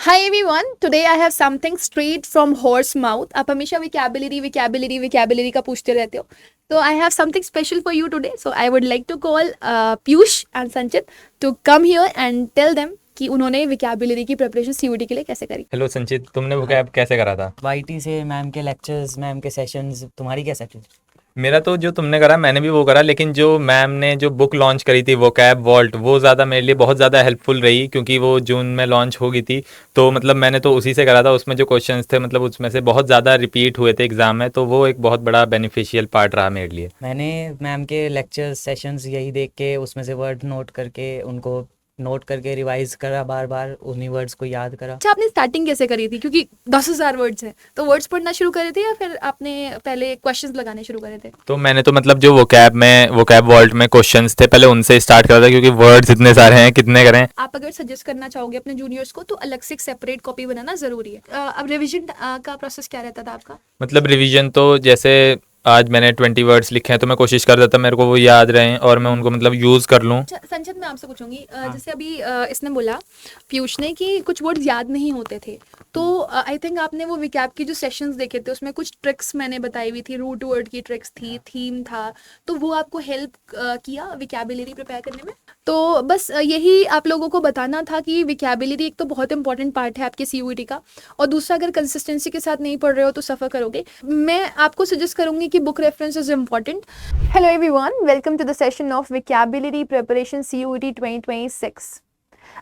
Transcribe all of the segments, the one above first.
Hi everyone. Today I have something straight from horse mouth. आप हमेशा vocabulary का पूछते रहते हो. So I have something special for you today. So I would like to call Piyush and Sanchit to come here and tell them कि उन्होंने vocabulary की preparation CUET के लिए कैसे करी. हेलो संचित, तुमने वो कैब कैसे करा था? वाईटी से मैम के लेक्चर्स, मैम के सेशंस। तुम्हारी कैसे थी? मेरा तो जो तुमने करा मैंने भी वो करा, लेकिन जो मैम ने जो बुक लॉन्च करी थी वो कैब वॉल्ट, वो ज़्यादा मेरे लिए बहुत ज़्यादा हेल्पफुल रही, क्योंकि वो जून में लॉन्च हो गई थी। तो मतलब मैंने तो उसी से करा था। उसमें जो क्वेश्चंस थे मतलब उसमें से बहुत ज़्यादा रिपीट हुए थे एग्ज़ाम में, तो वो एक बहुत बड़ा बेनिफिशियल पार्ट रहा मेरे लिए। मैंने मैम के लेक्चर्स सेशंस यही देख के उसमें से वर्ड नोट करके उनको नोट करके रिवाइज करा, बार बार उन्हीं वर्ड्स को याद करा। अच्छा, आपने स्टार्टिंग कैसे करी थी? क्योंकि 10,000 वर्ड्स हैं, तो वर्ड्स पढ़ना शुरू करे थे या फिर आपने पहले क्वेश्चंस लगाने शुरू करे थे? तो मैंने तो मतलब जो वो कैब वॉल्ट में क्वेश्चंस थे पहले उनसे स्टार्ट करा था, क्योंकि वर्ड्स इतने सारे हैं, कितने करें। आप अगर सजेस्ट करना चाहोगे अपने जूनियर्स को तो अलग से एक सेपरेट कॉपी बनाना जरूरी है। अब रिवीजन का प्रोसेस क्या रहता था आपका? मतलब रिवीजन तो जैसे आज मैंने 20 वर्ड्स लिखे हैं तो मैं कोशिश करता था मेरे को वो याद रहें और मैं उनको मतलब यूज़ कर लूँ। अच्छा संचित, मैं आपसे पूछूंगी, जैसे अभी इसने बोला पीयूष ने कि कुछ वर्ड्स याद नहीं होते थे, तो आई थिंक आपने वो विकैप की जो सेशंस देखे थे उसमें कुछ ट्रिक्स मैंने बताई हुई थी, रूट वर्ड की ट्रिक्स थी, थीम था, तो वो आपको हेल्प किया विकैबुलरी प्रिपेयर करने में? तो बस यही आप लोगों को बताना था कि विकैबुलरी एक तो बहुत इंपॉर्टेंट पार्ट है आपके सीयूईटी का, और दूसरा अगर कंसिस्टेंसी के साथ नहीं पढ़ रहे हो तो सफ़र करोगे। मैं आपको सजेस्ट करूंगी कि book reference is important. Hello everyone, welcome to the session of vocabulary preparation CUET 2026।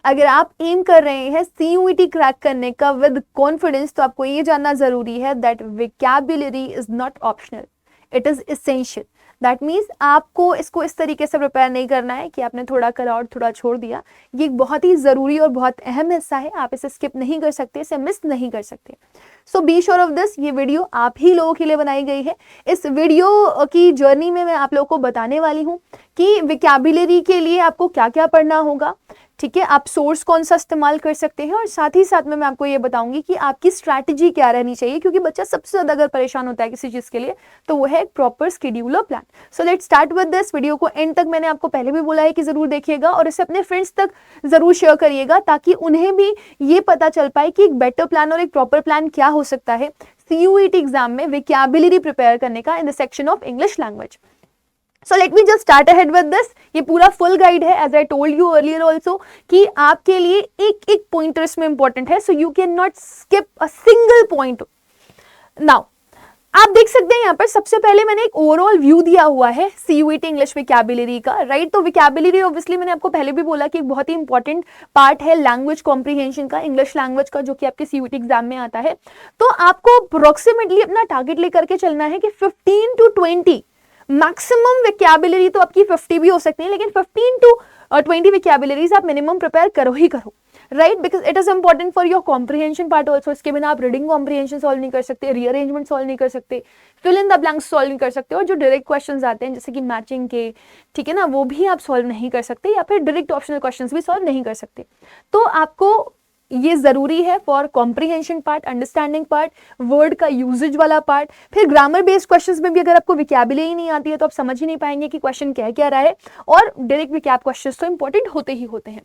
अगर आप एम कर रहे हैं सीयूईटी क्रैक करने का विद कॉन्फिडेंस, तो आपको ये जानना जरूरी है that vocabulary is not optional, it is essential. That means आपको इसको इस तरीके से प्रिपेयर नहीं करना है कि आपने थोड़ा करा और थोड़ा छोड़ दिया। ये एक बहुत ही ज़रूरी और बहुत अहम हिस्सा है, आप इसे स्किप नहीं कर सकते, इसे मिस नहीं कर सकते। सो बी श्योर ऑफ दिस, ये वीडियो आप ही लोगों के लिए बनाई गई है। इस वीडियो की जर्नी में मैं आप लोगों को बताने वाली हूँ कि विकैबुलरी के लिए आपको क्या क्या पढ़ना होगा, ठीक है, आप सोर्स कौन सा इस्तेमाल कर सकते हैं, और साथ ही साथ में मैं आपको ये बताऊंगी कि आपकी स्ट्रैटेजी क्या रहनी चाहिए, क्योंकि बच्चा सबसे ज़्यादा अगर परेशान होता है किसी चीज़ के लिए तो वो है एक प्रॉपर शेड्यूल और plan. So let's start with this. Video को एंड तक मैंने आपको पहले भी बोला है कि ज़रूर देखिएगा और इसे अपने फ्रेंड्स तक ज़रूर शेयर करिएगा, ताकि उन्हें भी ये पता चल पाए कि एक बेटर प्लान और एक प्रॉपर प्लान क्या हो सकता है सीयूईटी एग्जाम में विकैबुलरी प्रिपेयर करने का in the section of English language. So let me just start ahead with this. ये पूरा फुल गाइड है, as I told you earlier also, कि आपके लिए एक एक पॉइंटर इसमें इंपॉर्टेंट है, so you cannot skip a single point. Now, आप देख सकते हैं यहाँ पर सबसे पहले मैंने एक ओवरऑल व्यू दिया हुआ है सीयूईटी इंग्लिश विकैबुलरी का, राइट? तो विकैबुलरी ऑब्वियसली मैंने आपको पहले भी बोला कि एक बहुत ही इंपॉर्टेंट पार्ट है लैंग्वेज कॉम्प्रिहेंशन का, इंग्लिश लैंग्वेज का, जो कि आपके सीयूईटी एग्जाम में आता है। तो आपको अप्रोक्सीमेटली अपना टारगेट लेकर के चलना है कि 15 to 20 मैक्सिमम विकैबुलरी, तो आपकी 50 भी हो सकती है, लेकिन 15 to 20 विकैबुलरीज आप मिनिमम प्रिपेयर करो ही करो, right? Because it is important for your comprehension part also. इसके बिना आप रीडिंग कॉम्प्रिहेंशन सॉल्व नहीं कर सकते, रीअरेंजमेंट सॉल्व नहीं कर सकते, fill in the blanks solve नहीं कर सकते, और जो डायरेक्ट क्वेश्चंस आते हैं जैसे कि मैचिंग के, ठीक है ना, वो भी आप सॉल्व नहीं कर सकते, या फिर डायरेक्ट ऑप्शनल क्वेश्चंस भी सॉल्व नहीं कर सकते। तो आपको ये जरूरी है for comprehension part, understanding part, word का यूजेज वाला पार्ट। फिर ग्रामर बेस्ड क्वेश्चंस में भी अगर आपको विकैबुलरी नहीं आती है तो आप समझ ही नहीं पाएंगे कि क्वेश्चन कह क्या रहा है, और डायरेक्ट विकैब क्वेश्चंस तो इंपॉर्टेंट होते ही होते हैं,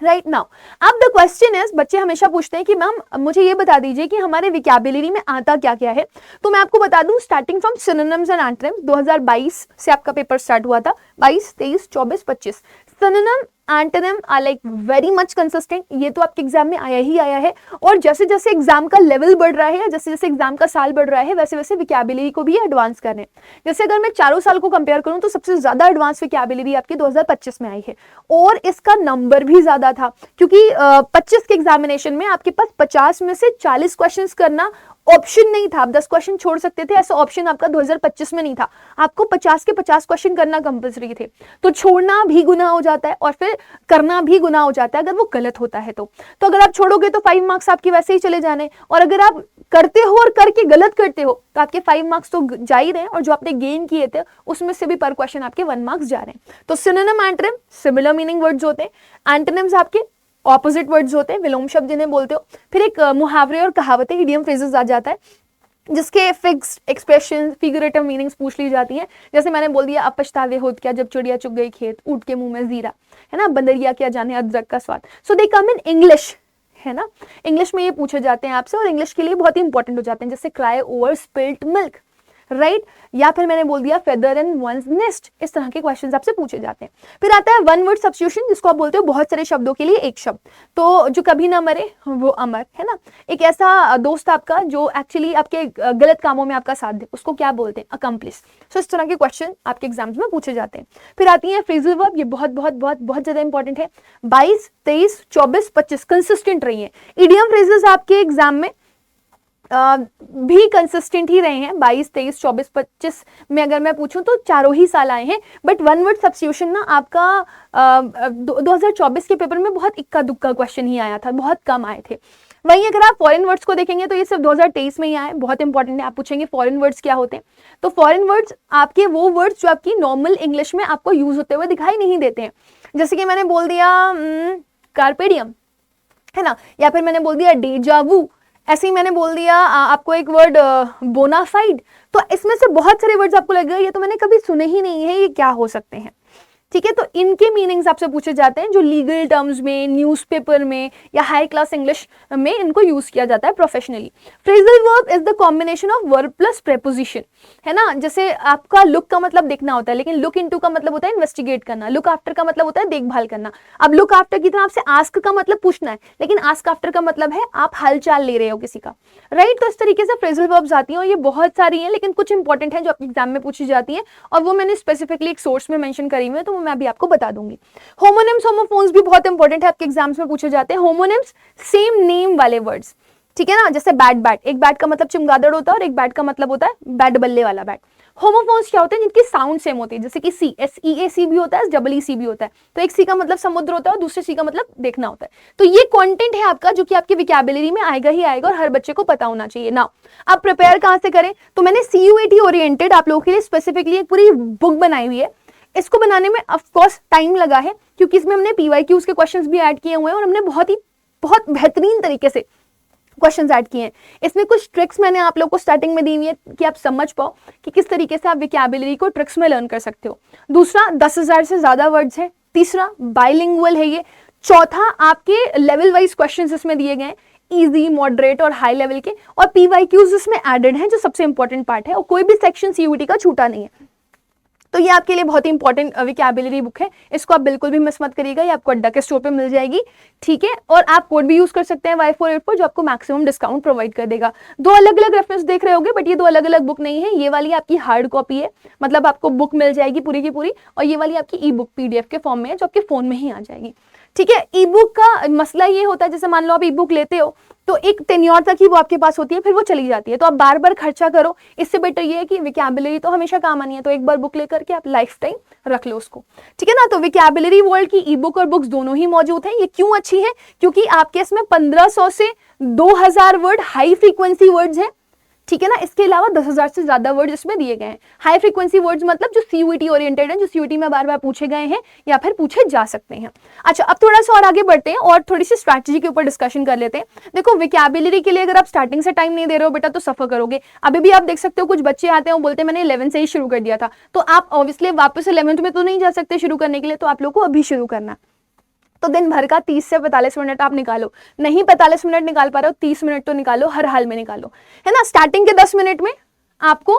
राइट? नाउ अब द क्वेश्चन इज, बच्चे हमेशा पूछते हैं कि मैम मुझे ये बता दीजिए कि हमारे विकैबुलरी में आता क्या क्या है। तो मैं आपको बता दूं, starting from synonyms and antonyms, 2022 से आपका पेपर स्टार्ट हुआ था, 22, 23, 24, 25। Synonym antonym are like very much consistent, ये तो आपके एग्जाम में आया ही आया है, और जैसे जैसे एग्जाम का लेवल बढ़ रहा है, जैसे जैसे एग्जाम का साल बढ़ रहा है, वैसे वैसे विकैबुलरी को भी एडवांस कर रहे हैं। जैसे अगर मैं चारों साल को कंपेयर करूं तो सबसे ज्यादा एडवांस विकैबुलरी आपके 2025 में आई है, और इसका नंबर भी ज्यादा था, क्योंकि 25 के एग्जामिनेशन में आपके पास 50 में से 40 क्वेश्चन करना ऑप्शन नहीं था, आप 10 क्वेश्चन छोड़ सकते थे, ऐसा ऑप्शन आपका 2025 में नहीं था। आपको 50 के 50 क्वेश्चन करना कंपल्सरी थे, तो छोड़ना भी गुनाह हो जाता है और फिर करना भी गुनाह हो जाता है अगर वो गलत होता है तो अगर आप छोड़ोगे तो 5 मार्क्स आपके वैसे ही चले जाने, और अगर आप करते हो और करके गलत करते हो तो आपके 5 मार्क्स तो जा ही रहे हैं, और जो आपने गेन किए थे उसमें से भी पर क्वेश्चन आपके 1 मार्क्स जा रहे हैं। तो synonym antonym similar meaning words होते हैं, एंटोनिम्स आपके ऑपोजिट वर्ड्स होते हैं, विलोम शब्द जिन्हें बोलते हो। फिर एक मुहावरे और कहावतें, इडियम फ्रेजेस आ जाता है, जिसके फिक्स्ड एक्सप्रेशन, फिगरेटिव मीनिंग्स पूछ ली जाती हैं। जैसे मैंने बोल दिया, अब पछतावे होत क्या जब चिड़िया चुग गई खेत, ऊँट के मुंह में जीरा, है ना, बंदरिया क्या जाने अदरक का स्वाद। सो दे कम इन इंग्लिश, है ना, इंग्लिश में ये पूछे जाते हैं आपसे और इंग्लिश के लिए बहुत ही इंपॉर्टेंट हो जाते हैं, जैसे cry over spilt milk, right, या फिर मैंने बोल दिया फेदर इन वंस नेस्ट, इस तरह के क्वेश्चंस आपसे पूछे जाते हैं। फिर आता है वन वर्ड सब्स्टिट्यूशन, जिसको आप बोलते हो बहुत सारे शब्दों के लिए एक शब्द, तो जो कभी ना मरे वो अमर, है ना, एक ऐसा दोस्त आपका जो एक्चुअली आपके गलत कामों में आपका साथ दे, उसको क्या बोलते हैं, अकम्प्लिस। सो इस तरह के क्वेश्चन आपके एग्जाम्स में पूछे जाते हैं। फिर आती है फ्रेजल वर्ब, ये बहुत बहुत बहुत बहुत ज्यादा इंपॉर्टेंट है, 22, 23, 24, 25 कंसिस्टेंट रही है। इडियम फ्रेजेस आपके एग्जाम में भी कंसिस्टेंट ही रहे हैं, 22, 23, 24, 25 में अगर मैं पूछूं तो चारों ही साल आए हैं, बट वन वर्ड सब्स्टिट्यूशन ना आपका 2024 के पेपर में बहुत इक्का दुक्का क्वेश्चन ही आया था, बहुत कम आए थे। वहीं अगर आप फॉरेन वर्ड्स को देखेंगे तो ये सिर्फ 2023 में ही आए, बहुत इंपॉर्टेंट है। आप पूछेंगे फॉरेन वर्ड्स क्या होते हैं, तो फॉरेन वर्ड्स आपके वो वर्ड्स जो आपकी नॉर्मल इंग्लिश में आपको यूज होते हुए दिखाई नहीं देते हैं, जैसे कि मैंने बोल दिया कार्पेडियम, है ना, या फिर मैंने बोल दिया डेजावू, ऐसे ही मैंने बोल दिया आपको एक वर्ड बोनाफाइड। तो इसमें से बहुत सारे वर्ड्स आपको लगेगा ये तो मैंने कभी सुने ही नहीं है, ये क्या हो सकते हैं, ठीक है, तो इनके मीनिंग्स आपसे पूछे जाते हैं जो लीगल टर्म्स में, न्यूज़पेपर में या हाई क्लास इंग्लिश में इनको यूज किया जाता है professionally. Phrasal verb is the combination of verb plus preposition, है ना, जैसे आपका लुक का मतलब देखना होता है, लेकिन लुक इनटू का मतलब होता है इन्वेस्टिगेट करना, लुक आफ्टर का मतलब होता है देखभाल करना। अब लुक आफ्टर की तरह आपसे आस्क का मतलब पूछना है, लेकिन आस्क आफ्टर का मतलब है आप हालचाल ले रहे हो किसी का, राइट। तो इस तरीके से फ्रेजल वर्ब्स आती हैं और ये बहुत सारी हैं, लेकिन कुछ इंपॉर्टेंट है जो आपके एग्जाम में पूछी जाती है और वो मैंने स्पेसिफिकली एक सोर्स में मेंशन करी हुई है, तो मैं अभी आपको बता दूंगी। होमोनिम्स होमोफोन्स भी बहुत इंपॉर्टेंट है, आपके एग्जाम्स में पूछे जाते हैं। होमोनिम्स सेम नेम वाले वर्ड्स, ठीक है ना, जैसे बैट बैट, एक बैट का मतलब चमगादड़ होता है और एक बैट का मतलब होता है बैट बल्ले वाला बैट। होमोफोन्स क्या होते हैं, जिनकी साउंड सेम होती है, जैसे कि सी, SEAC भी होता है, SEEC भी होता है, तो एक सी का मतलब समुद्र होता है और दूसरे सी का मतलब देखना होता है। तो ये कंटेंट है आपका जो कि आपकी विकैबुलरी में आएगा ही आएगा और हर बच्चे को पता होना चाहिए ना। आप प्रिपेयर कहाँ से करें, तो मैंने CUET ओरिएंटेड आप लोगों के लिए स्पेसिफिकली एक पूरी बुक बनाई हुई है। इसको बनाने में ऑफ कोर्स टाइम लगा है, क्योंकि इसमें हमने PYQs के क्वेश्चंस भी ऐड किए हुए हैं और हमने बहुत बेहतरीन तरीके से क्वेश्चंस ऐड किए हैं। इसमें कुछ ट्रिक्स मैंने आप लोगों को स्टार्टिंग में दी हुई है कि आप समझ पाओ कि किस तरीके से आप विकैबुलरी को ट्रिक्स में लर्न कर सकते हो। दूसरा 10,000 से ज्यादा वर्ड्स है। तीसरा बाइलिंगुअल है ये। चौथा आपके लेवल वाइज क्वेश्चंस इसमें दिए गए हैं, इजी, मॉडरेट और हाई लेवल के, और PYQs इसमें एडेड हैं जो सबसे इंपॉर्टेंट पार्ट है, और कोई भी सेक्शन CUET का छूटा नहीं है। तो ये आपके लिए बहुत ही इंपॉर्टेंट विकैबुलरी बुक है, इसको आप बिल्कुल भी मिस मत करिएगा, ये आपको अड्डा के स्टोर पे मिल जाएगी, ठीक है। और आप कोड भी यूज कर सकते हैं Y484 जो आपको मैक्सिमम डिस्काउंट प्रोवाइड कर देगा। दो अलग अलग रेफरेंस देख रहे होगे, बट ये दो अलग अलग बुक नहीं है, ये वाली आपकी हार्ड कॉपी है, मतलब आपको बुक मिल जाएगी पूरी की पूरी, और ये वाली आपकी ई बुक PDF के फॉर्म में है जो आपके फोन में ही आ जाएगी, ठीक है। ई बुक का मसला ये होता है, जैसे मान लो आप ई बुक लेते हो तो एक टेन्योर तक ही वो आपके पास होती है, फिर वो चली जाती है, तो आप बार बार खर्चा करो, इससे बेटर ये है कि विकैबुलरी तो हमेशा काम आनी है, तो एक बार बुक लेकर के आप लाइफ टाइम रख लो उसको, ठीक है ना। तो विकैबुलरी वर्ल्ड की ई बुक और बुक्स दोनों ही मौजूद हैं। ये क्यों अच्छी है, क्योंकि आपके इसमें 1500 से 2000 वर्ड हाई फ्रीक्वेंसी वर्ड्स हैं, ठीक है ना। इसके अलावा 10,000 से ज्यादा वर्ड्स इसमें दिए गए हैं। हाई फ्रीक्वेंसी वर्ड्स मतलब जो CUET ओरिएंटेड है, जो CUET में बार बार पूछे गए हैं या फिर पूछे जा सकते हैं। अच्छा, अब थोड़ा सा और आगे बढ़ते हैं और थोड़ी सी स्ट्रैटेजी के ऊपर डिस्कशन कर लेते हैं। देखो, विकैबुलरी के लिए अगर आप स्टार्टिंग से टाइम नहीं दे रहे हो बेटा तो सफर करोगे। अभी भी आप देख सकते हो कुछ बच्चे आते हैं, बोलते हैं मैंने 11 से ही शुरू कर दिया था, तो आप ऑब्वियसली वापस 11th में तो नहीं जा सकते शुरू करने के लिए, तो आप लोग को अभी शुरू करना है। तो दिन भर का 30 से 45 मिनट आप निकालो, नहीं 45 मिनट निकाल पा रहे हो 30 मिनट तो निकालो, हर हाल में निकालो, है ना। स्टार्टिंग के 10 मिनट में आपको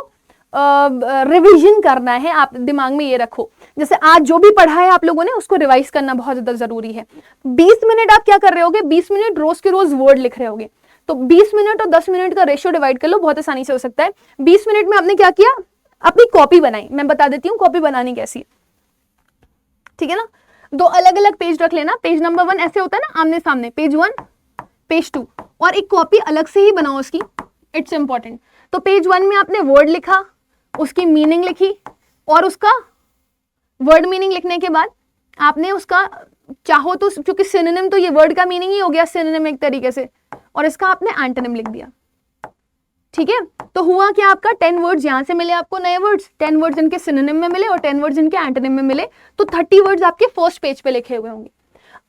रिवीजन करना है, आप दिमाग में ये रखो, जैसे आज जो भी पढ़ा है आप लोगों ने उसको रिवाइज करना बहुत ज्यादा जरूरी है। 20 मिनट आप क्या कर रहे होगे, 20 मिनट रोज के रोज वर्ड लिख रहे होगे, तो 20 मिनट और 10 मिनट का रेशियो डिवाइड कर लो, बहुत आसानी से हो सकता है। 20 मिनट में आपने क्या किया, अपनी कॉपी बनाई, मैं बता देती हूँ कॉपी बनानी कैसी है, ठीक है ना। दो अलग अलग पेज रख लेना, पेज नंबर 1 ऐसे होता है ना आमने सामने, पेज 1 पेज 2, और एक कॉपी अलग से ही बनाओ उसकी, इट्स इंपॉर्टेंट। तो पेज 1 में आपने वर्ड लिखा, उसकी मीनिंग लिखी, और उसका वर्ड मीनिंग लिखने के बाद आपने उसका चाहो तो, क्योंकि सिनोनिम तो ये वर्ड का मीनिंग ही हो गया सिनोनिम एक तरीके से, और इसका आपने एंटोनिम लिख दिया, ठीक है। तो हुआ क्या, आपका 10 वर्ड्स यहां से मिले आपको नए वर्ड्स, 10 वर्ड्स इनके सिनोनिम में मिले और 10 वर्ड्स इनके एंटोनिम में मिले, तो 30 वर्ड्स आपके फर्स्ट पेज पे लिखे हुए होंगे।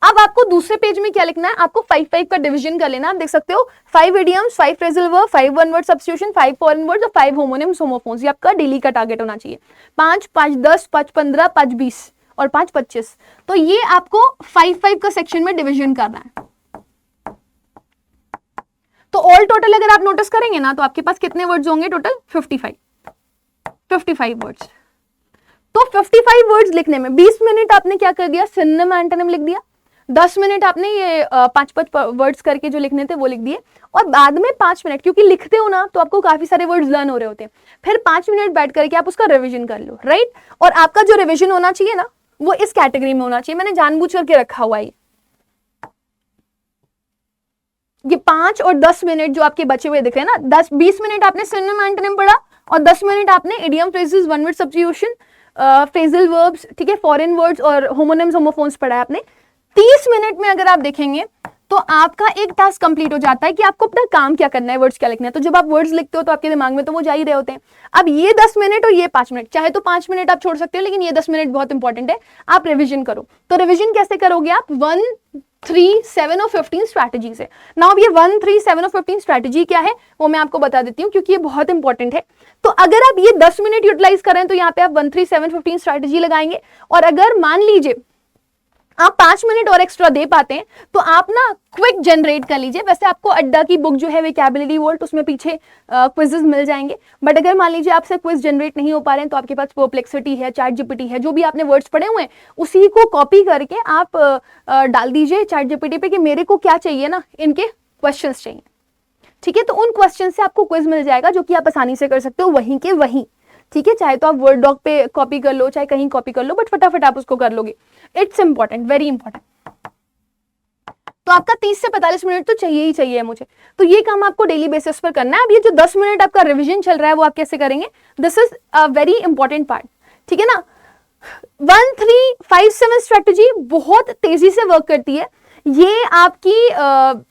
अब आपको दूसरे पेज में क्या लिखना है, आपको 5-5 का डिवीजन कर लेना। आप देख सकते हो 5 idioms, 5 phrasal verb, 5 one word substitution, 5 foreign words और 5 होमोनिम्स होमोफोन्स। ये आपका डेली का टारगेट होना चाहिए। 5, 5, 10, 5, 15, 5, 20 और 5, 25। तो ये आपको 5-5 का सेक्शन में डिवीजन करना है, तो ऑल टोटल अगर आप नोटिस करेंगे ना तो आपके पास कितने वर्ड्स होंगे टोटल? 55 वर्ड्स। तो 55 वर्ड्स लिखने में 20 मिनट आपने क्या कर दिया? सिनोनिम एंटोनिम लिख दिया। 10 मिनट आपने ये 5-5 वर्ड्स करके जो लिखने थे वो लिख दिए, और बाद में 5 मिनट, क्योंकि लिखते हो ना तो आपको काफी सारे वर्ड्स लर्न हो रहे होते हैं, फिर 5 मिनट बैठ करके आप उसका रिवीजन कर लो, राइट। और आपका जो रिवीजन होना चाहिए ना वो इस कैटेगरी में होना चाहिए। मैंने जानबूझ करके रखा हुआ है ये 5 और 10 मिनट जो आपके बचे हुए दिख रहे हैं ना, 10-20 मिनट आपने सिनोनिम एंटोनिम पढ़ा और 10 मिनट आपने idiom phrases, one word substitution, phrasal verbs, ठीक है, फॉरेन वर्ड्स और होमोनिम्स होमोफोन्स पढ़ा है आपने। 30 मिनट में अगर आप देखेंगे तो आपका एक टास्क कंप्लीट हो जाता है कि आपको अपना काम क्या करना है, वर्ड्स क्या लिखना है। तो जब आप वर्ड्स लिखते हो तो आपके दिमाग में तो वो जा ही रहे होते हैं। अब ये 10 मिनट और ये 5 मिनट, चाहे तो 5 मिनट आप छोड़ सकते हो, लेकिन ये 10 मिनट बहुत इंपॉर्टेंट है, आप रिविजन करो। तो रिविजन कैसे करोगे आप? 1, 3, 7 और 15 स्ट्रैटेजी से। नाउ ये 1, 3, 7 और 15 स्ट्रैटेजी क्या है वो मैं आपको बता देती हूँ, क्योंकि ये बहुत इंपॉर्टेंट है। तो अगर आप ये 10 मिनट यूटिलाइज करें तो यहाँ पे आप 1, 3, 7, 15 स्ट्रैटेजी लगाएंगे, और अगर मान लीजिए आप 5 मिनट और एक्स्ट्रा दे पाते हैं तो आप ना क्विक जनरेट कर लीजिए। वैसे आपको अड्डा की बुक जो है वोकैबुलरी वॉल्ट, उसमें पीछे क्विजेस मिल जाएंगे, बट अगर मान लीजिए आपसे क्विज जनरेट नहीं हो पा रहे हैं तो आपके पास परप्लेक्सिटी है, चैट जीपीटी है, जो भी आपने वर्ड्स पढ़े हुए हैं उसी को कॉपी करके आप डाल दीजिए चैट जीपीटी पे कि मेरे को क्या चाहिए ना, इनके क्वेश्चंस चाहिए, ठीक है। तो उन क्वेश्चन से आपको क्विज मिल जाएगा जो कि आप आसानी से कर सकते हो वहीं के वहीं, ठीक है। चाहे तो आप वर्ड डॉक पे कॉपी कर लो, चाहे कहीं कॉपी कर लो, बट फटाफट आप उसको कर लोगे। It's important, very important. तो आपका 30 से 45 मिनट तो चाहिए ही चाहिए मुझे। तो ये काम आपको डेली बेसिस पर करना है। अब ये जो 10 मिनट आपका रिवीजन चल रहा है वो आप कैसे करेंगे? This is a very important part, ठीक है ना। 1, 3, 5, 7 स्ट्रेटेजी बहुत तेजी से वर्क करती है। ये आपकी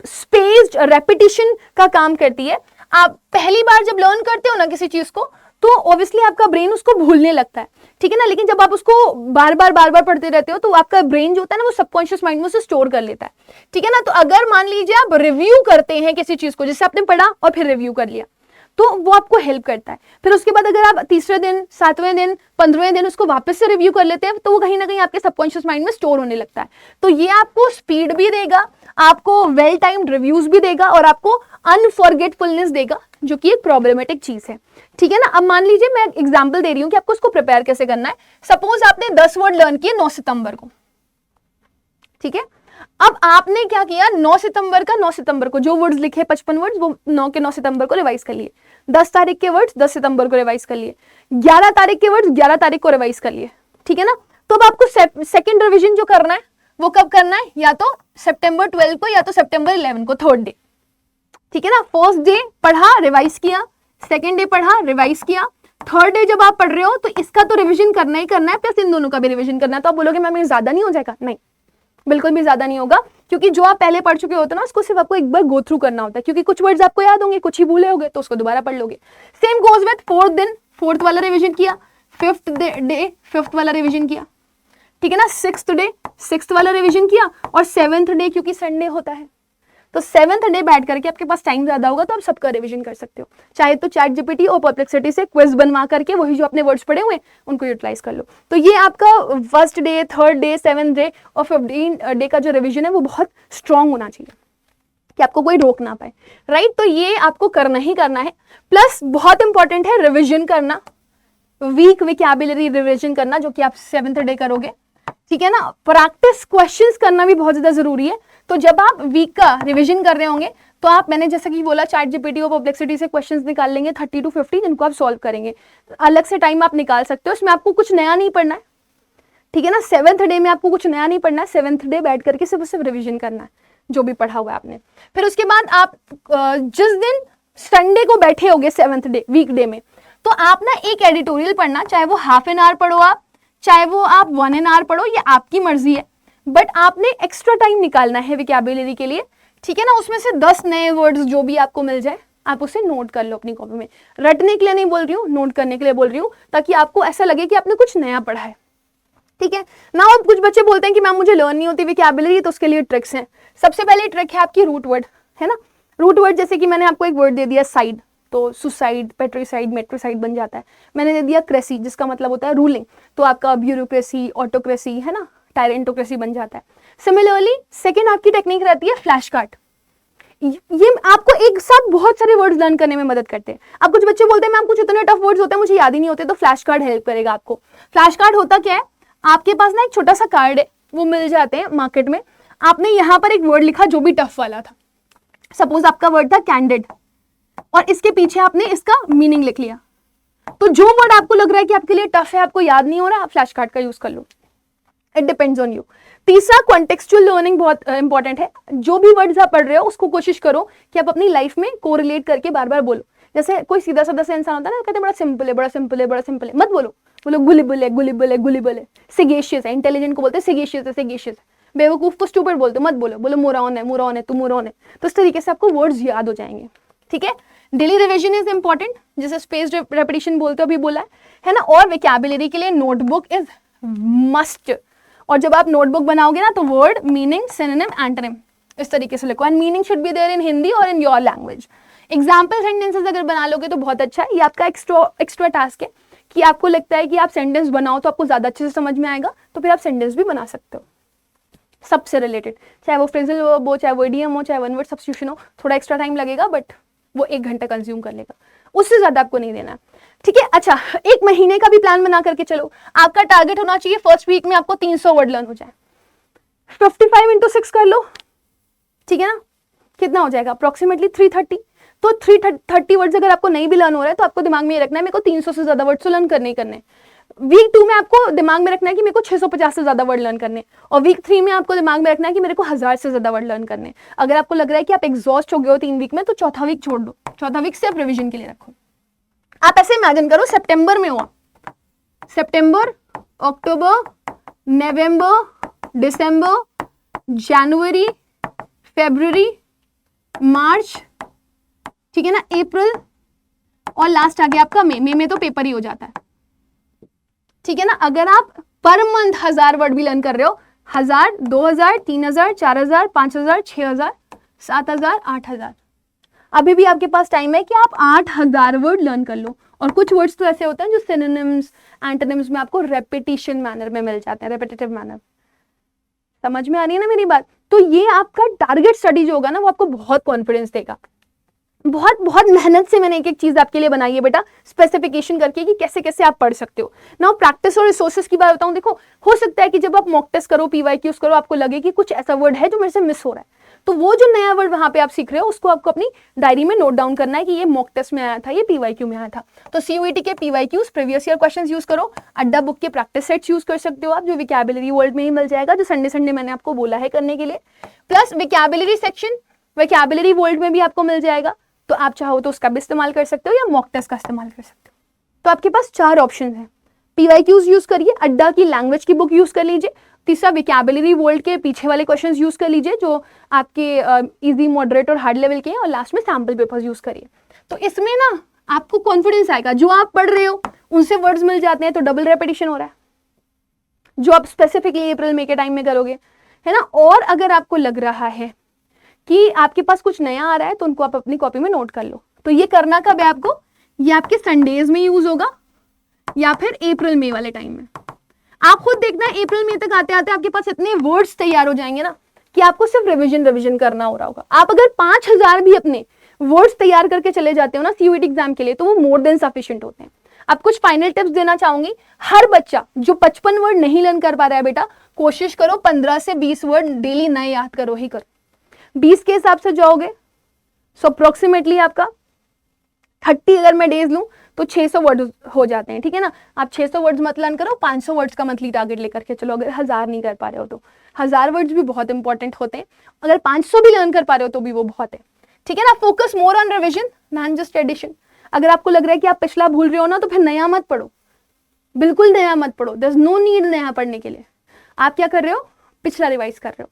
स्पेस्ड रेपिटेशन का काम करती है। आप पहली बार जब लर्न करते हो ना किसी चीज को तो ऑब्वियसली आपका ब्रेन उसको भूलने लगता है, ठीक है ना। लेकिन जब आप उसको बार बार पढ़ते रहते हो तो आपका ब्रेन जो होता है ना वो सबकॉन्शियस माइंड में उसे स्टोर कर लेता है, ठीक है ना। तो अगर मान लीजिए आप रिव्यू करते हैं किसी चीज को, जैसे आपने पढ़ा और फिर रिव्यू कर लिया, तो वो आपको हेल्प करता है। फिर उसके बाद अगर आप तीसरे दिन, 7वें दिन, 15वें दिन उसको वापस से रिव्यू कर लेते हैं तो वो कहीं ना कहीं आपके सबकॉन्शियस माइंड में स्टोर होने लगता है। तो ये आपको स्पीड भी देगा, आपको वेल टाइम्ड रिव्यूज भी देगा, और आपको अनफॉरगेटफुलनेस देगा, जो कि एक प्रॉब्लमेटिक चीज है, ठीक है ना। अब मान लीजिए मैं एग्जांपल दे रही हूं कि आपको उसको प्रिपेयर कैसे करना है। सपोज आपने 10 वर्ड लर्न किए 9 सितंबर को, ठीक है। अब आपने क्या किया, 9 सितंबर को जो वर्ड्स लिखे 55 वर्ड्स वो 9 के 9 सितंबर को रिवाइज कर लिए। 10 तारीख के वर्ड्स 10 सितंबर को रिवाइज कर लिए। 11 तारीख के वर्ड्स 11 तारीख को रिवाइज कर लिए, ठीक है ना। तो अब आपको सेकंड रिवीजन जो करना है वो कब करना है? या तो सितंबर 12 को या तो सितंबर 11 को, थर्ड डे, ठीक है ना। फर्स्ट डे पढ़ा, रिवाइज किया, सेकेंड डे पढ़ा, रिवाइज किया, थर्ड डे जब आप पढ़ रहे हो तो इसका तो रिवीजन करना ही करना है, प्लस इन दोनों का भी रिवीजन करना है। तो आप बोलोगे मैम ये ज्यादा नहीं हो जाएगा? नहीं, बिल्कुल भी ज्यादा नहीं होगा, क्योंकि जो आप पहले पढ़ चुके होते ना उसको सिर्फ आपको एक बार गो थ्रू करना होता है, क्योंकि कुछ वर्ड्स आपको याद होंगे, कुछ ही भूले होंगे, तो उसको दोबारा पढ़ लोगे। सेम गोज विद फोर्थ दिन, फोर्थ वाला रिवीजन किया, फिफ्थ डे फिफ्थ वाला रिवीजन किया, ठीक है ना। सिक्स्थ डे सिक्स्थ वाला रिवीजन किया, और सेवेंथ डे क्योंकि संडे होता है तो सेवेंथ डे बैठ करके आपके पास टाइम ज्यादा होगा तो आप सबका रिवीजन कर सकते हो। चाहे तो चैट जीपीटी और परप्लेक्सिटी से क्विज बनवा करके वही जो आपने वर्ड्स पढ़े हुए उनको यूटिलाइज कर लो। तो ये आपका first day, third day, 7th day और 15 डे का जो रिवीजन है वो बहुत स्ट्रांग होना चाहिए कि आपको कोई रोक ना पाए, राइट। तो ये आपको करना ही करना है। प्लस बहुत इंपॉर्टेंट है रिविजन करना, वीक वोकैबुलरी रिविजन करना, जो कि आप 7th डे करोगे, ठीक है ना। प्रैक्टिस क्वेश्चंस करना भी बहुत ज्यादा जरूरी है। तो जब आप वीक का रिवीजन कर रहे होंगे तो आप, मैंने जैसा कि बोला, चैट जीपीटी और परप्लेक्सिटी से क्वेश्चंस निकाल लेंगे 30 to 50 जिनको आप सॉल्व करेंगे। अलग से टाइम आप निकाल सकते हो, उसमें आपको कुछ नया नहीं पढ़ना है, ठीक है ना। 7th डे में आपको कुछ नया नहीं पढ़ना है, 7th डे बैठ करके सिर्फ रिविजन करना है जो भी पढ़ा हुआ है आपने। फिर उसके बाद आप जिस दिन संडे को बैठे होगे 7th डे वीक डे में, तो आप ना एक एडिटोरियल पढ़ना, चाहे वो हाफ एन आवर पढ़ो आप, चाहे वो आप 1 आवर पढ़ो, ये आपकी मर्जी है, बट आपने एक्स्ट्रा टाइम निकालना है वोकैबुलरी के लिए, ठीक है ना। उसमें से 10 नए वर्ड्स जो भी आपको मिल जाए आप उसे नोट कर लो अपनी कॉपी में। रटने के लिए नहीं बोल रही हूँ, नोट करने के लिए बोल रही हूँ, ताकि आपको ऐसा लगे कि आपने कुछ नया पढ़ा है, ठीक है ना। अब कुछ बच्चे बोलते हैं कि मैम मुझे लर्न नहीं होती वोकैबुलरी, तो उसके लिए ट्रिक्स हैं। सबसे पहले ट्रिक है आपकी रूट वर्ड, है ना। रूट वर्ड जैसे कि मैंने आपको एक वर्ड दे दिया साइड, तो सुसाइड, पेट्रिसाइड, मेट्रिसाइड बन जाता है। मैंने दे दिया क्रेसी जिसका मतलब होता है रूलिंग, तो आपका ब्यूरोक्रेसी, ऑटोक्रेसी, है ना, टायरेंटोक्रेसी बन जाता है। सिमिलरली सेकंड आपकी टेक्निक रहती है फ्लैश कार्ड। ये आपको एक साथ बहुत सारे वर्ड्स लर्न करने में मदद करते हैं। अब कुछ बच्चे बोलते हैं मैम कुछ इतने टफ वर्ड्स होते हैं मुझे याद ही नहीं होते, तो फ्लैश कार्ड हेल्प करेगा आपको। फ्लैश कार्ड होता क्या है, आपके पास ना एक छोटा सा कार्ड है, वो मिल जाते हैं मार्केट में, आपने यहाँ पर एक वर्ड लिखा जो भी टफ वाला था, सपोज आपका वर्ड था कैंडिड, और इसके पीछे आपने इसका मीनिंग लिख लिया। तो जो वर्ड आपको लग रहा है कि आपके लिए टफ है, आपको याद नहीं हो रहा, आप फ्लैश कार्ड का यूज कर लो, इट डिपेंड्स ऑन यू। तीसरा, कॉन्टेक्सचुअल लर्निंग बहुत इंपॉर्टेंट है। जो भी वर्ड्स आप पढ़ रहे हो उसको कोशिश करो कि आप अपनी लाइफ में कोरिलेट करके बार बार बोलो। जैसे कोई सीधा साधा सा इंसान होता है ना, कहते हैं बड़ा सिंपल है, बड़ा सिंपल है, बड़ा सिंपल है, मत बोलो, बोलो गुलिबल है, गुलिबल है, गुलिबल है। सिगेशियस है, इंटेलिजेंट को बोलते हैं सिगेशियस है, सिगेशियस है। बेवकूफ को स्टूपिड बोलते हो, मत बोलो, बोलो मोरॉन है, मोरॉन है, तू मोरॉन है। तो इस तरीके से आपको वर्ड्स याद हो जाएंगे, ठीक है। डेली रिविजन इज इंपॉर्टेंट, जैसे स्पेस रेपिटेशन बोलते हो, अभी बोला है ना। और वोकैबुलरी के लिए नोटबुक इज मस्ट। और जब आप नोटबुक बनाओगे ना, तो वर्ड, मीनिंग, सिनोनिम, एंटोनिम इस तरीके से लिखो, and meaning should be there in Hindi और in your language. Example sentences अगर बना लोगे तो बहुत अच्छा है। ये आपका एक्स्ट्रा टास्क है कि आपको लगता है कि आप सेंटेंस बनाओ तो आपको ज्यादा अच्छे से समझ में आएगा, तो फिर आप सेंटेंस भी बना सकते हो सबसे रिलेटेड, चाहे वो फ्रेजल वर्ब हो, चाहे वो इडियम हो, चाहे वन वर्ड सब्स्टिट्यूशन हो। थोड़ा एक्स्ट्रा टाइम लगेगा, बट वो 1 घंटा कंज्यूम कर लेगा, उससे ज्यादा आपको नहीं देना, ठीक है। अच्छा, 1 महीने का भी प्लान बना करके चलो। आपका टारगेट होना चाहिए फर्स्ट वीक में आपको 300 वर्ड लर्न हो जाए। 55 × 6 कर लो, ठीक है ना, कितना हो जाएगा अप्रोक्सीमेटली 330। तो 330 वर्ड्स अगर आपको नहीं भी लर्न हो रहा है तो आपको दिमाग में ये रखना है मेरे को 300 से ज्यादा वर्ड्स तो लर्न करने ही करने। वीक 2 में आपको दिमाग में रखना है कि मेरे को 650 से ज्यादा वर्ड लर्न करने, और वीक 3 में आपको दिमाग में रखना है कि मेरे को 1000 से ज्यादा वर्ड लर्न करने। अगर आपको लग रहा है कि आप एग्जॉस्ट हो गए हो 3 वीक में, तो चौथा वीक छोड़ दो, चौथा वीक सिर्फ रिविजन के लिए रखो। आप ऐसे इमेजिन करो सितंबर में हो, सितंबर, अक्टूबर, नवंबर, दिसंबर, जनवरी, फरवरी, मार्च, ठीक है ना, अप्रैल, और लास्ट आ गया आपका मई। मई में तो पेपर ही हो जाता है, ठीक है ना। अगर आप पर मंथ 1000 वर्ड भी लर्न कर रहे हो, 1000, 2000, 3000, 4000, 5000, 6000, 7000, 8000, अभी भी आपके पास टाइम है कि आप 8000 वर्ड लर्न कर लो। और कुछ वर्ड्स तो ऐसे होते हैं जो सिनोनिम्स, एंटोनिम्स में आपको रेपिटेशन मैनर में मिल जाते हैं, रेपिटेटिव मैनर। समझ में आ रही है ना मेरी बात? तो ये आपका टारगेट स्टडी जो होगा ना, वो आपको बहुत कॉन्फिडेंस देगा। बहुत बहुत मेहनत से मैंने एक एक चीज आपके लिए बनाई है बेटा, स्पेसिफिकेशन करके कि कैसे कैसे आप पढ़ सकते हो। नाउ प्रैक्टिस और रिसोर्सेज की बात बताऊं, देखो हो सकता है कि जब आप मॉक टेस्ट करो, पीवाईक्यूज करो, आपको लगे कि कुछ ऐसा वर्ड है जो मेरे से मिस हो रहा है, तो वो जो नया वर्ड वहां पे आप सीख रहे हो उसको आपको अपनी डायरी में नोट डाउन करना है कि ये मॉक टेस्ट में आया था, ये पीवाईक्यू में आया था। तो सीयूईटी के PYQs, previous year questions use करो, अड्डा बुक के प्रैक्टिस सेट्स यूज कर सकते हो आप, जो वोकैबुलरी वर्ल्ड में ही मिल जाएगा, जो संडे संडे मैंने आपको बोला है करने के लिए, plus vocabulary section vocabulary world में भी आपको मिल जाएगा। तो आप चाहो तो उसका भी इस्तेमाल कर सकते हो या मॉक टेस्ट का इस्तेमाल कर सकते हो। तो आपके पास 4 ऑप्शन हैं, पीवाईक्यूज यूज करिए, अड्डा की लैंग्वेज की बुक यूज कर लीजिए, तीसरा वोकैबुलरी वर्ल्ड के पीछे वाले क्वेश्चंस यूज कर लीजिए जो आपके इजी, मॉडरेट और हार्ड लेवल के हैं, और लास्ट में सैम्पल पेपर्स यूज करिए। तो इसमें ना आपको कॉन्फिडेंस आएगा, जो आप पढ़ रहे हो उनसे वर्ड्स मिल जाते हैं तो डबल रेपिटेशन हो रहा है, जो आप स्पेसिफिकली अप्रैल मई के टाइम में करोगे, है ना। और अगर आपको लग रहा है कि आपके पास कुछ नया आ रहा है तो उनको आप अपनी कॉपी में नोट कर लो। तो ये करना कब है आपको, ये आपके संडेज में यूज होगा या फिर अप्रैल मई वाले टाइम में। आप खुद देखना अप्रैल मई तक आते आते आपके पास इतने वर्ड्स तैयार हो जाएंगे ना कि आपको सिर्फ रिविजन करना हो रहा होगा। आप अगर 5000 भी अपने वर्ड्स तैयार करके चले जाते हो ना सीयूईटी एग्जाम के लिए, तो वो मोर देन सफिशिएंट होते हैं। अब कुछ फाइनल टिप्स देना चाहूंगी। हर बच्चा जो 55 वर्ड नहीं लर्न कर पा रहा है बेटा, कोशिश करो 15 से 20 वर्ड डेली नए याद करो ही करो। 20 के हिसाब से जाओगे सो अप्रोक्सीमेटली आपका 30 अगर मैं डेज लूं तो 600 वर्ड हो जाते हैं, ठीक है ना। आप 600 वर्ड्स मत लर्न करो, 500 वर्ड्स का मंथली टारगेट लेकर के चलो। अगर 1000 नहीं कर पा रहे हो तो 1000 वर्ड्स भी बहुत इंपॉर्टेंट होते हैं, अगर 500 भी लर्न कर पा रहे हो तो भी वो बहुत है, ठीक है ना। Focus more on revision not just addition. अगर आपको लग रहा है कि आप पिछला भूल रहे हो ना, तो फिर नया मत पढ़ो, बिल्कुल नया मत पढ़ो, देयर इज नो नीड नया पढ़ने के लिए। आप क्या कर रहे हो, पिछला रिवाइज कर रहे हो।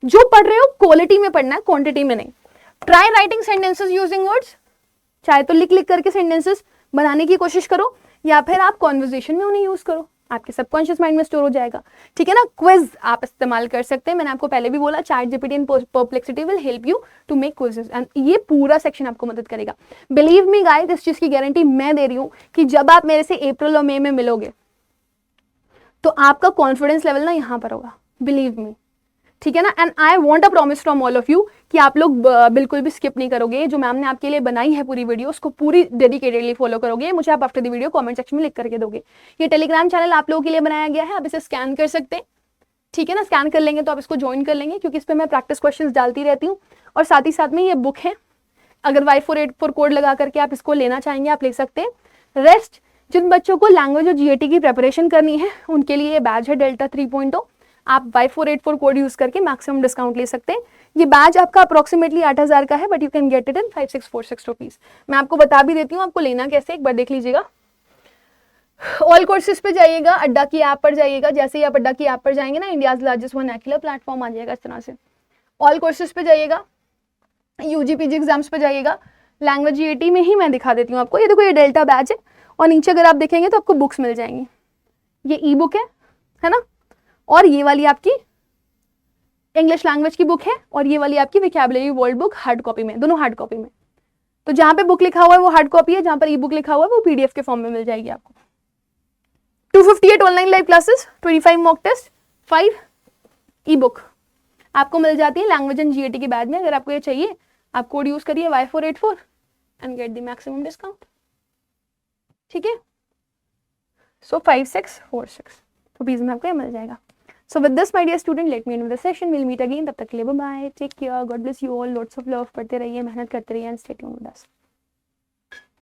जो पढ़ रहे हो क्वालिटी में पढ़ना है, क्वांटिटी में नहीं। Try writing sentences using words, चाहे तो लिख लिख करके सेंटेंसेस बनाने की कोशिश करो, या फिर आप कॉन्वर्सेशन में उन्हें यूज करो, आपके सबकॉन्शियस माइंड में स्टोर हो जाएगा, ठीक है ना। क्विज आप इस्तेमाल कर सकते हैं, मैंने आपको पहले भी बोला, ChatGPT and Perplexity will help you to make quizzes, and ये पूरा सेक्शन आपको मदद करेगा। बिलीव मी गाइस, इस चीज की गारंटी मैं दे रही हूँ कि जब आप मेरे से अप्रैल और मई में मिलोगे तो आपका कॉन्फिडेंस लेवल ना यहाँ पर होगा, बिलीव मी, ठीक है ना। And I want a promise from all of you कि आप लोग बिल्कुल भी स्किप नहीं करोगे। जो मैम ने आपके लिए बनाई है पूरी वीडियो, उसको पूरी डेडिकेटेडली फॉलो करोगे। मुझे आप after the video comment section में लिख करके दोगे। ये टेलीग्राम चैनल आप लोगों के लिए बनाया गया है, आप इसे स्कैन कर सकते हैं, ठीक है ना। स्कैन कर लेंगे तो आप इसको ज्वाइन कर लेंगे, क्योंकि इस पर मैं प्रैक्टिस क्वेश्चंस डालती रहती हूँ। और साथ ही साथ में ये बुक है, अगर Y484 कोड लगा करके आप इसको लेना चाहेंगे आप ले सकते हैं। रेस्ट जिन बच्चों को लैंग्वेज और GAT की प्रिपरेशन करनी है उनके लिए ये बैच है डेल्टा 3.0। आप Y484 कोड यूज करके मैक्सिमम डिस्काउंट ले सकते हैं। ये बैच आपका अप्रोक्सीमेटली 8,000 का है, but you can get it in 5646 rupees. मैं आपको बता भी देती हूँ आपको लेना कैसे, एक बार देख लीजिएगा। ऑल कोर्सेज पे जाइएगा, अड्डा की ऐप पर जाइएगा। जैसे ही आप अड्डा की ऐप पर जाएंगे ना, इंडियाज लार्जेस्ट वर्नाक्युलर प्लेटफॉर्म आ जाएगा इस तरह से। ऑल कोर्सेज पे जाइएगा, UG PG एग्जाम्स पे जाइएगा। लैंग्वेज GAT में ही मैं दिखा देती हूँ आपको। ये देखो, ये डेल्टा बैच है, और नीचे अगर आप देखेंगे तो आपको बुक्स मिल जाएंगी। ये ई बुक है ना, और ये वाली आपकी इंग्लिश लैंग्वेज की बुक है, और ये वाली आपकी विकैबुलरी वर्ल्ड बुक हार्ड कॉपी में, दोनों हार्ड कॉपी में। तो जहाँ पे बुक लिखा हुआ है वो हार्ड कॉपी है, जहाँ पर ई बुक लिखा हुआ है वो PDF के फॉर्म में मिल जाएगी आपको। 258 online live classes, 25 mock test, 5 e book आपको मिल जाती है लैंग्वेज एंड GAT के बैच में। अगर आपको ये चाहिए आप कोड यूज करिए Y484 and get the maximum discount, ठीक है। सो 5646 रुपीज में आपको ये मिल जाएगा। So with this my dear student, let me end the session, will meet again. तब तक के लिए bye bye, take care, God bless you all, lots of love. पढ़ते रहिए, मेहनत करते रहिए and stay tuned with us.